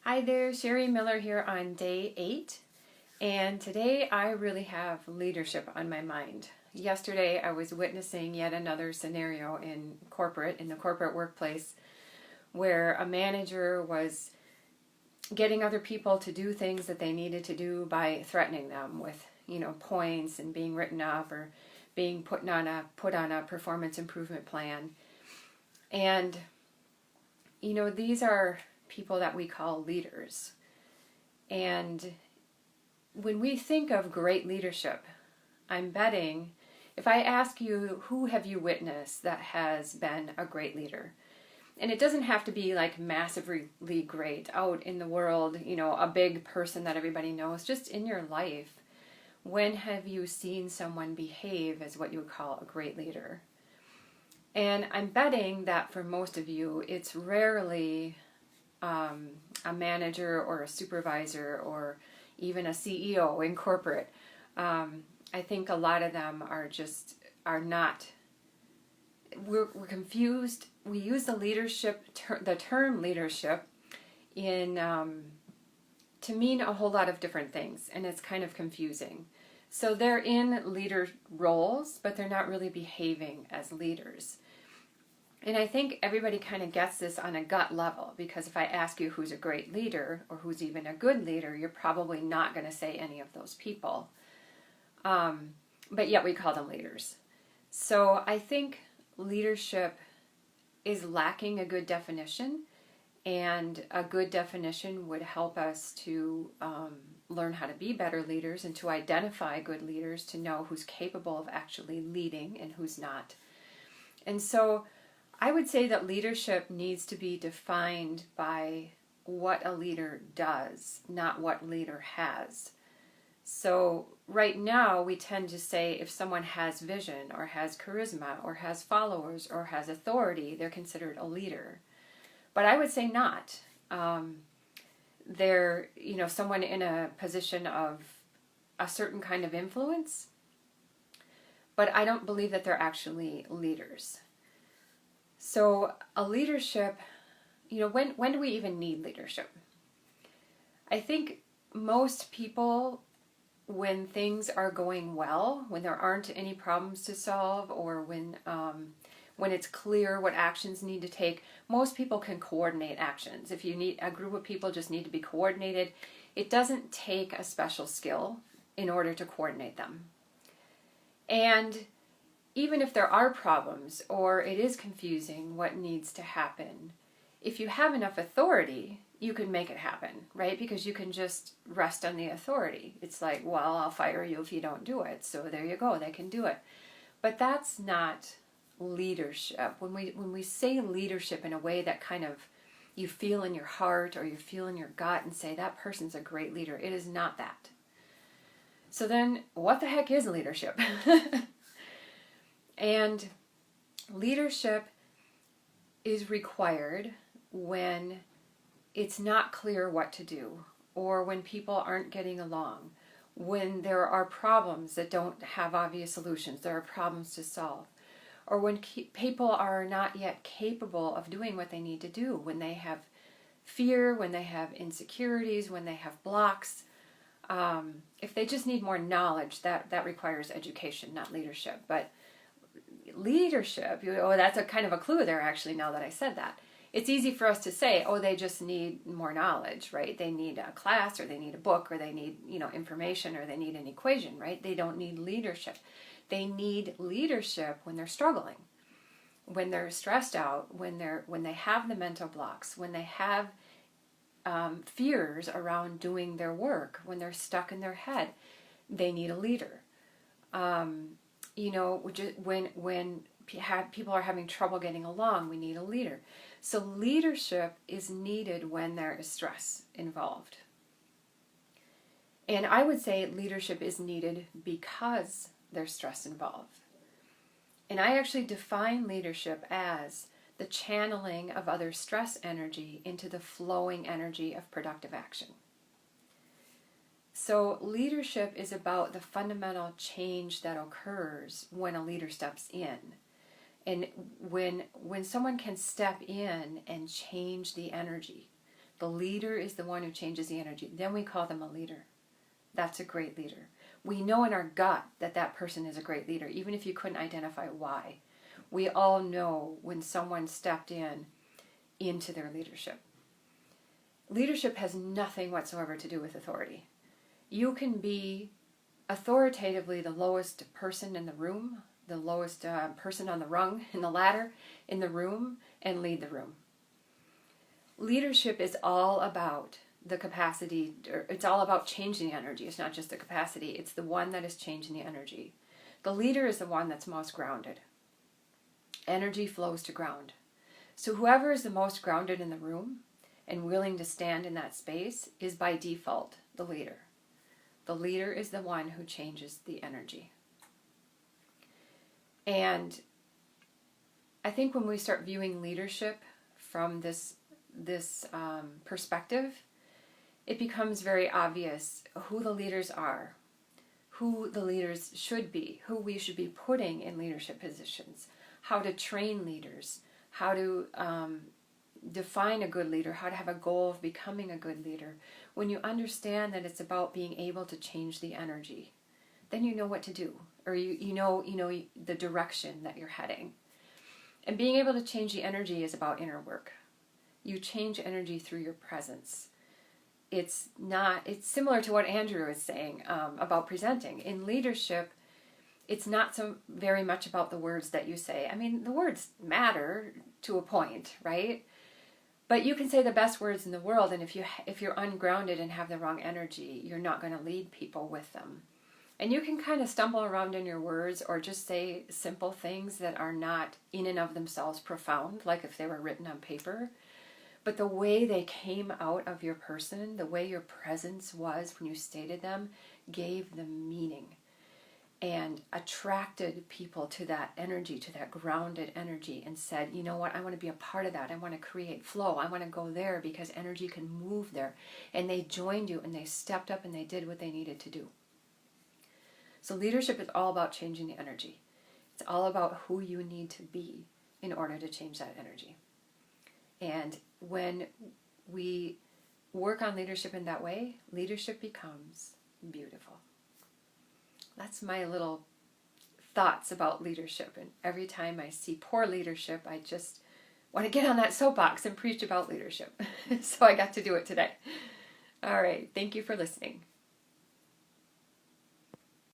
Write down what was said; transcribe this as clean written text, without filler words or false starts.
Hi there, Sherry Miller here on day 8, and today I really have leadership on my mind. Yesterday I was witnessing yet another scenario in the corporate workplace, where a manager was getting other people to do things that they needed to do by threatening them with, points and being written up or being put on a performance improvement plan. And these are people that we call leaders. And when we think of great leadership, I'm betting if I ask you, who have you witnessed that has been a great leader? And it doesn't have to be like massively great out in the world, a big person that everybody knows, just in your life. When have you seen someone behave as what you would call a great leader? And I'm betting that for most of you, it's rarely a manager or a supervisor or even a CEO in corporate. I think a lot of them are not. We're confused. We use the term leadership in to mean a whole lot of different things, and it's kind of confusing. So they're in leader roles, but they're not really behaving as leaders. And I think everybody kind of gets this on a gut level, because if I ask you who's a great leader or who's even a good leader, you're probably not going to say any of those people. But yet we call them leaders. So I think leadership is lacking a good definition, and a good definition would help us to learn how to be better leaders and to identify good leaders, to know who's capable of actually leading and who's not. And so I would say that leadership needs to be defined by what a leader does, not what a leader has. So right now we tend to say if someone has vision or has charisma or has followers or has authority, they're considered a leader. But I would say not. They're, someone in a position of a certain kind of influence, but I don't believe that they're actually leaders. So a leadership, when do we even need leadership? I think most people, when things are going well, when there aren't any problems to solve, or when it's clear what actions need to take, most people can coordinate actions. If you need a group of people, just need to be coordinated. It doesn't take a special skill in order to coordinate them. And even if there are problems or it is confusing what needs to happen, if you have enough authority, you can make it happen, right? Because you can just rest on the authority. It's like, well, I'll fire you if you don't do it. So there you go, they can do it. But that's not leadership. When we say leadership in a way that kind of you feel in your heart or you feel in your gut and say that person's a great leader, it is not that. So then what the heck is leadership? And leadership is required when it's not clear what to do, or when people aren't getting along, when there are problems that don't have obvious solutions, there are problems to solve, or when people are not yet capable of doing what they need to do, when they have fear, when they have insecurities, when they have blocks. If they just need more knowledge, that requires education, not leadership. But leadership, that's a kind of a clue there, actually, now that I said that. It's easy for us to say, they just need more knowledge, right? They need a class, or they need a book, or they need, information, or they need an equation, right? They don't need leadership. They need leadership when they're struggling, when they're stressed out, when they have the mental blocks, when they have fears around doing their work, when they're stuck in their head. They need a leader. When people are having trouble getting along, we need a leader. So leadership is needed when there is stress involved. And I would say leadership is needed because there's stress involved. And I actually define leadership as the channeling of other stress energy into the flowing energy of productive action. So leadership is about the fundamental change that occurs when a leader steps in. And when someone can step in and change the energy, The leader is the one who changes the energy. Then we call them a leader. That's a great leader. We know in our gut that that person is a great leader, even if you couldn't identify why. We all know when someone stepped into their leadership. Leadership has nothing whatsoever to do with authority. You can be authoritatively the lowest person in the room, the lowest person on the rung in the ladder in the room, and lead the room. Leadership is all about the capacity, or it's all about changing the energy. It's not just the capacity, it's the one that is changing the energy. The leader is the one that's most grounded. Energy flows to ground. So whoever is the most grounded in the room and willing to stand in that space is by default the leader. The leader is the one who changes the energy. And I think when we start viewing leadership from this perspective, it becomes very obvious who the leaders are, who the leaders should be, who we should be putting in leadership positions, how to train leaders, how to define a good leader, how to have a goal of becoming a good leader. When you understand that it's about being able to change the energy, then you know what to do, or you know the direction that you're heading. And being able to change the energy is about inner work. You change energy through your presence. It's similar to what Andrew is saying about presenting. In leadership, it's not so very much about the words that you say. I mean, the words matter to a point, right? But you can say the best words in the world, and if you're ungrounded and have the wrong energy, you're not going to lead people with them. And you can kind of stumble around in your words or just say simple things that are not in and of themselves profound, like if they were written on paper. But the way they came out of your person, the way your presence was when you stated them, gave them meaning and attracted people to that energy, to that grounded energy, and said, you know what, I want to be a part of that. I want to create flow. I want to go there because energy can move there. And they joined you and they stepped up and they did what they needed to do. So leadership is all about changing the energy. It's all about who you need to be in order to change that energy. And when we work on leadership in that way, leadership becomes beautiful. That's my little thoughts about leadership. And every time I see poor leadership, I just want to get on that soapbox and preach about leadership. So I got to do it today. All right. Thank you for listening.